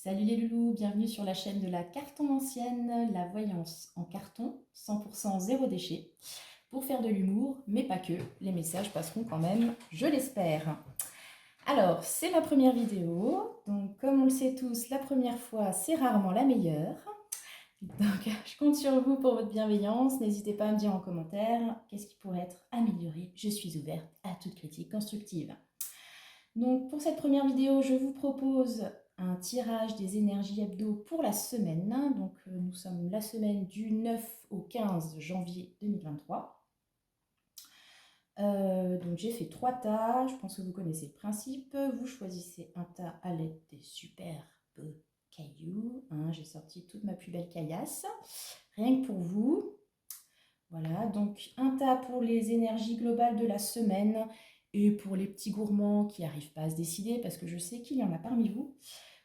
Salut les loulous, bienvenue sur la chaîne de la cartomancienne, la voyance en carton, 100% zéro déchet, pour faire de l'humour, mais pas que, les messages passeront quand même, je l'espère. Alors, c'est ma première vidéo, donc comme on le sait tous, la première fois, c'est rarement la meilleure. Donc, je compte sur vous pour votre bienveillance, n'hésitez pas à me dire en commentaire qu'est-ce qui pourrait être amélioré, je suis ouverte à toute critique constructive. Donc pour cette première vidéo, je vous propose un tirage des énergies hebdo pour la semaine. Donc nous sommes la semaine du 9 au 15 janvier 2023. Donc j'ai fait 3 tas, je pense que vous connaissez le principe. Vous choisissez un tas à l'aide des superbes cailloux. J'ai sorti toute ma plus belle caillasse, rien que pour vous. Voilà, donc un tas pour les énergies globales de la semaine et pour les petits gourmands qui n'arrivent pas à se décider, parce que je sais qu'il y en a parmi vous,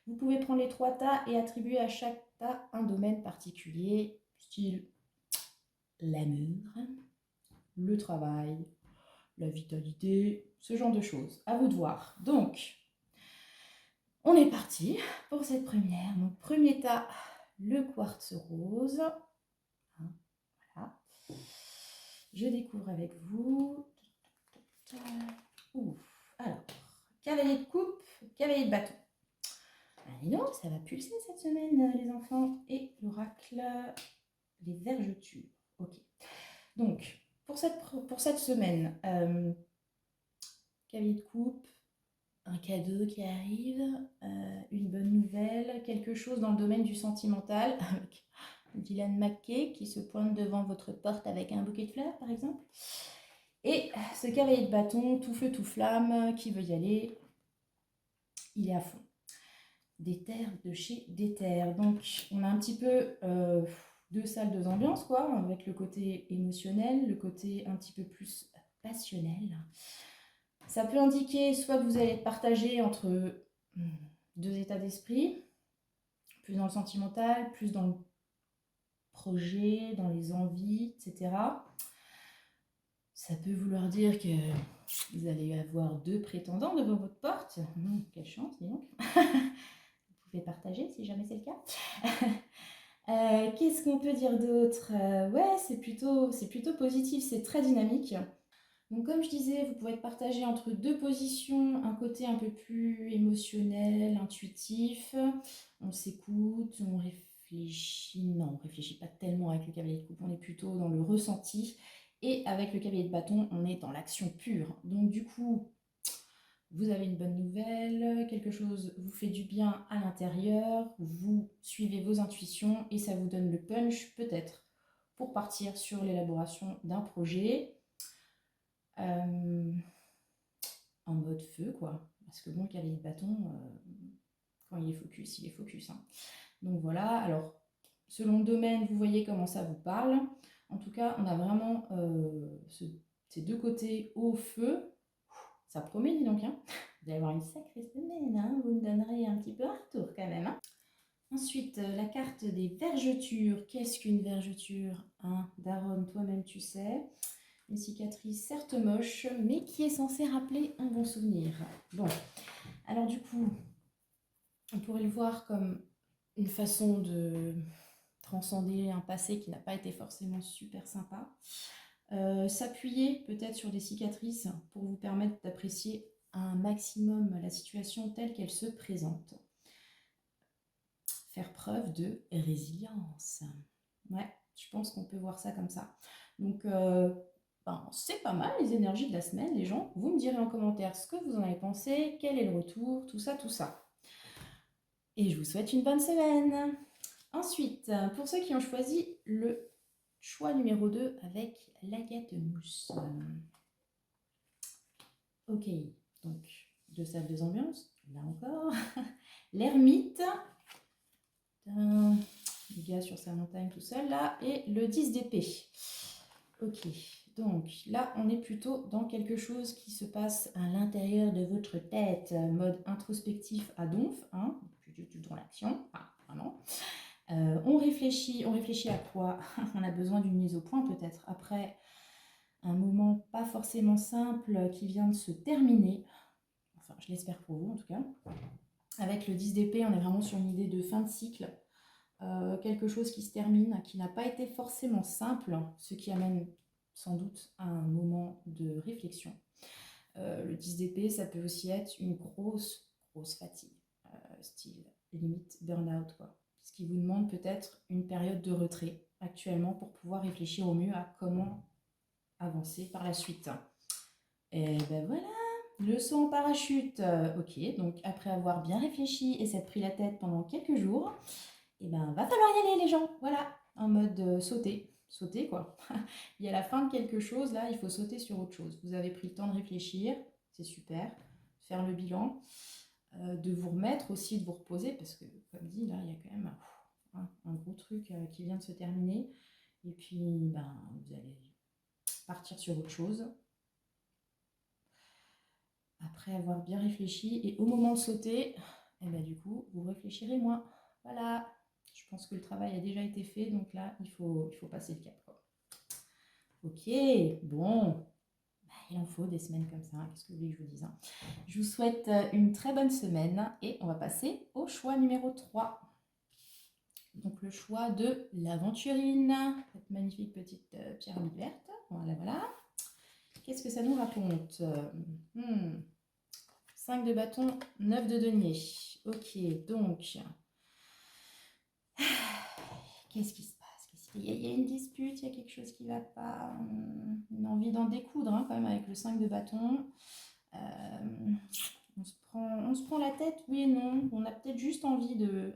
vous pouvez prendre les 3 tas et attribuer à chaque tas un domaine particulier, style l'amour, le travail, la vitalité, ce genre de choses. À vous de voir. Donc, on est parti pour cette première. Donc, premier tas, le quartz rose. Voilà. Je découvre avec vous. Ouf. Alors, cavalier de coupe, cavalier de bâton. Allez non, ça va pulser cette semaine, les enfants. Et l'oracle, les vergetures. Ok. Donc, pour cette semaine, cavalier de coupe, un cadeau qui arrive, une bonne nouvelle, quelque chose dans le domaine du sentimental, avec Dylan McKay qui se pointe devant votre porte avec un bouquet de fleurs, par exemple. Et ce cavalier de bâton, tout feu, tout flamme, qui veut y aller, il est à fond. Déter de chez Déter. Donc, on a un petit peu deux salles, deux ambiances, quoi, avec le côté émotionnel, le côté un petit peu plus passionnel. Ça peut indiquer soit que vous allez être partagé entre deux états d'esprit, plus dans le sentimental, plus dans le projet, dans les envies, etc. Ça peut vouloir dire que vous allez avoir deux prétendants devant votre porte. Quelle chance, dis donc. Vous pouvez partager si jamais c'est le cas. Qu'est-ce qu'on peut dire d'autre? Ouais, c'est plutôt positif, c'est très dynamique. Donc comme je disais, vous pouvez être partagé entre deux positions, un côté un peu plus émotionnel, intuitif, on s'écoute, on réfléchit, non, on réfléchit pas tellement avec le cavalier de coupe, on est plutôt dans le ressenti, et avec le cavalier de bâton, on est dans l'action pure. Donc du coup, vous avez une bonne nouvelle, quelque chose vous fait du bien à l'intérieur, vous suivez vos intuitions et ça vous donne le punch peut-être pour partir sur l'élaboration d'un projet en mode feu, quoi. Parce que bon, le cavalier de bâton, quand il est focus, il est focus. Donc voilà, alors selon le domaine, vous voyez comment ça vous parle. En tout cas, on a vraiment ces deux côtés au feu. Ça promet, dis donc. Vous allez avoir une sacrée semaine. Vous me donnerez un petit peu un retour quand même. Ensuite, la carte des vergetures. Qu'est-ce qu'une vergeture? Daronne, toi-même tu sais. Une cicatrice certes moche, mais qui est censée rappeler un bon souvenir. Bon, alors du coup, on pourrait le voir comme une façon de transcender un passé qui n'a pas été forcément super sympa. S'appuyer peut-être sur des cicatrices pour vous permettre d'apprécier un maximum la situation telle qu'elle se présente. Faire preuve de résilience. Ouais, je pense qu'on peut voir ça comme ça. Donc, c'est pas mal les énergies de la semaine, les gens. Vous me direz en commentaire ce que vous en avez pensé, quel est le retour, tout ça, tout ça. Et je vous souhaite une bonne semaine. Ensuite, pour ceux qui ont choisi le choix numéro 2 avec l'agate mousse. Ok, donc deux salles, deux ambiances, là encore. L'ermite, le gars sur sa montagne tout seul là, et le 10 d'épée. Ok, donc là on est plutôt dans quelque chose qui se passe à l'intérieur de votre tête, mode introspectif à donf, plus du tout dans l'action, vraiment. On réfléchit à quoi? On a besoin d'une mise au point peut-être après un moment pas forcément simple qui vient de se terminer. Enfin, je l'espère pour vous en tout cas. Avec le 10 d'épée, on est vraiment sur une idée de fin de cycle. Quelque chose qui se termine, qui n'a pas été forcément simple, ce qui amène sans doute à un moment de réflexion. Le 10 d'épée, ça peut aussi être une grosse fatigue, style limite burn-out, quoi. Ce qui vous demande peut-être une période de retrait actuellement pour pouvoir réfléchir au mieux à comment avancer par la suite. Et ben voilà, le saut en parachute. Ok, donc après avoir bien réfléchi et s'être pris la tête pendant quelques jours, et ben va falloir y aller les gens, voilà, en mode sauter quoi. Il y a la fin de quelque chose, là, il faut sauter sur autre chose. Vous avez pris le temps de réfléchir, c'est super, faire le bilan, de vous remettre aussi, de vous reposer, parce que comme dit, là, il y a quand même un gros truc qui vient de se terminer, et puis ben, vous allez partir sur autre chose, après avoir bien réfléchi, et au moment de sauter, et ben, du coup, vous réfléchirez moins. Voilà, je pense que le travail a déjà été fait, donc là, il faut passer le cap, quoi. Ok, bon, il en faut des semaines comme ça, qu'est-ce que vous voulez que je vous dise, hein. Je vous souhaite une très bonne semaine, et on va passer au choix numéro 3. Donc le choix de l'aventurine, cette magnifique petite pyramide verte, voilà, voilà. Qu'est-ce que ça nous raconte? 5 de bâton, 9 de denier. Ok, donc, qu'est-ce qui se passe? Il y a une dispute, il y a quelque chose qui ne va pas, une envie d'en découdre, hein, quand même, avec le 5 de bâton. On se prend la tête, oui et non. On a peut-être juste envie de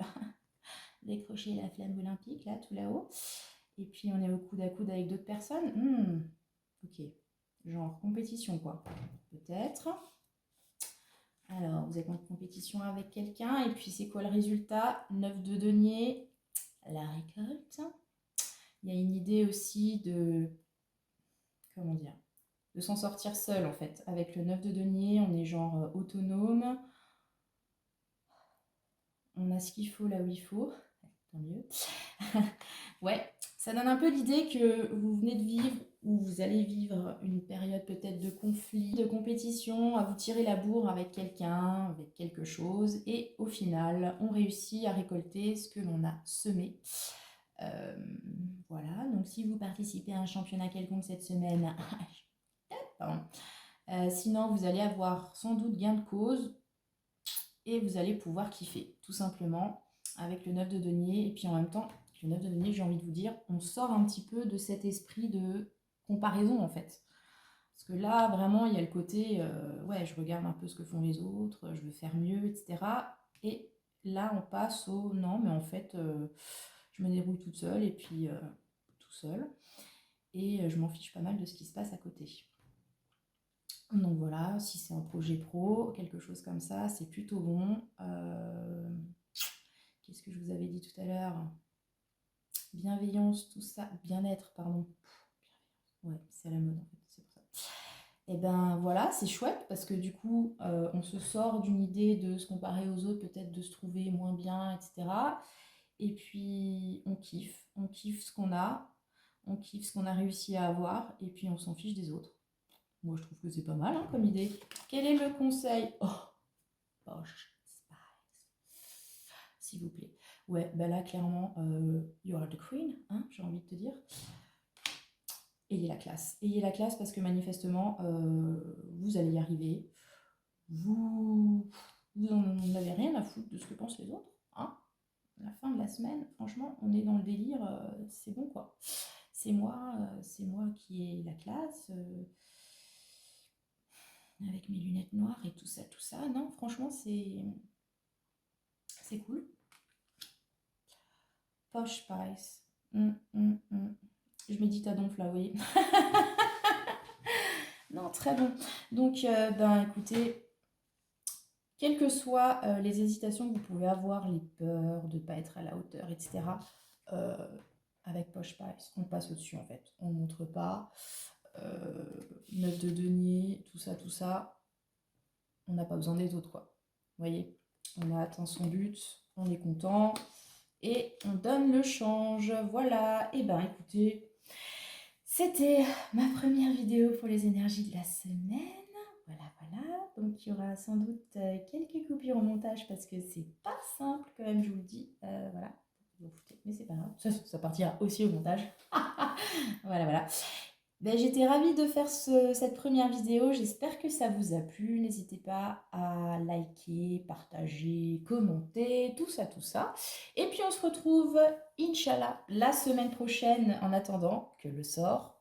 décrocher la flamme olympique, là, tout là-haut. Et puis, on est au coude à coude avec d'autres personnes. Ok, genre compétition, quoi. Peut-être. Alors, vous êtes en compétition avec quelqu'un, et puis c'est quoi le résultat? 9 de denier, la récolte. Il y a une idée aussi de, comment dire, de s'en sortir seul, en fait. Avec le 9 de denier, on est genre autonome. On a ce qu'il faut là où il faut. Tant mieux. Ouais, ça donne un peu l'idée que vous venez de vivre, ou vous allez vivre une période peut-être de conflit, de compétition, à vous tirer la bourre avec quelqu'un, avec quelque chose, et au final, on réussit à récolter ce que l'on a semé. Voilà, donc si vous participez à un championnat quelconque cette semaine, sinon vous allez avoir sans doute gain de cause, et vous allez pouvoir kiffer, tout simplement, avec le 9 de denier, et puis en même temps, le 9 de denier, j'ai envie de vous dire, on sort un petit peu de cet esprit de comparaison, en fait. Parce que là, vraiment, il y a le côté, ouais, je regarde un peu ce que font les autres, je veux faire mieux, etc. Et là, on passe au, non, mais en fait, je me débrouille toute seule, et puis tout seul. Et je m'en fiche pas mal de ce qui se passe à côté. Donc voilà, si c'est un projet pro, quelque chose comme ça, c'est plutôt bon. Qu'est-ce que je vous avais dit tout à l'heure? Bienveillance, tout ça, bien-être, pardon. Ouais, c'est à la mode en fait, c'est pour ça. Et ben voilà, c'est chouette parce que du coup, on se sort d'une idée de se comparer aux autres, peut-être de se trouver moins bien, etc. Et puis on kiffe ce qu'on a, on kiffe ce qu'on a réussi à avoir, et puis on s'en fiche des autres. Moi, je trouve que c'est pas mal, hein, comme idée. Quel est le conseil? Oh, Posh Spice, s'il vous plaît. Ouais, bah là, clairement, you are the queen, hein, j'ai envie de te dire. Ayez la classe. Ayez la classe parce que manifestement, vous allez y arriver. Vous n'en avez rien à foutre de ce que pensent les autres, hein. À la fin de la semaine, franchement, on est dans le délire, c'est bon, quoi. C'est moi qui ai la classe. Avec mes lunettes noires et tout ça. Non, franchement, c'est cool. Posh Spice. Je médite à donf là, vous voyez. Non, très bon. Donc, ben écoutez, quelles que soient les hésitations que vous pouvez avoir, les peurs de ne pas être à la hauteur, etc., avec Posh Spice, on passe au-dessus en fait. On ne montre pas. 9 de denier, tout ça. On n'a pas besoin des autres, quoi. Vous voyez, on a atteint son but, on est content et on donne le change. Voilà, et ben écoutez, c'était ma première vidéo pour les énergies de la semaine. Voilà, voilà. Donc, il y aura sans doute quelques coupures au montage parce que c'est pas simple quand même, je vous le dis. Voilà. Vous vous foutez, mais c'est pas grave. Ça partira aussi au montage. Voilà, voilà. Ben, j'étais ravie de faire cette première vidéo. J'espère que ça vous a plu. N'hésitez pas à liker, partager, commenter, tout ça, tout ça. Et puis, on se retrouve, Inch'Allah, la semaine prochaine en attendant que le sort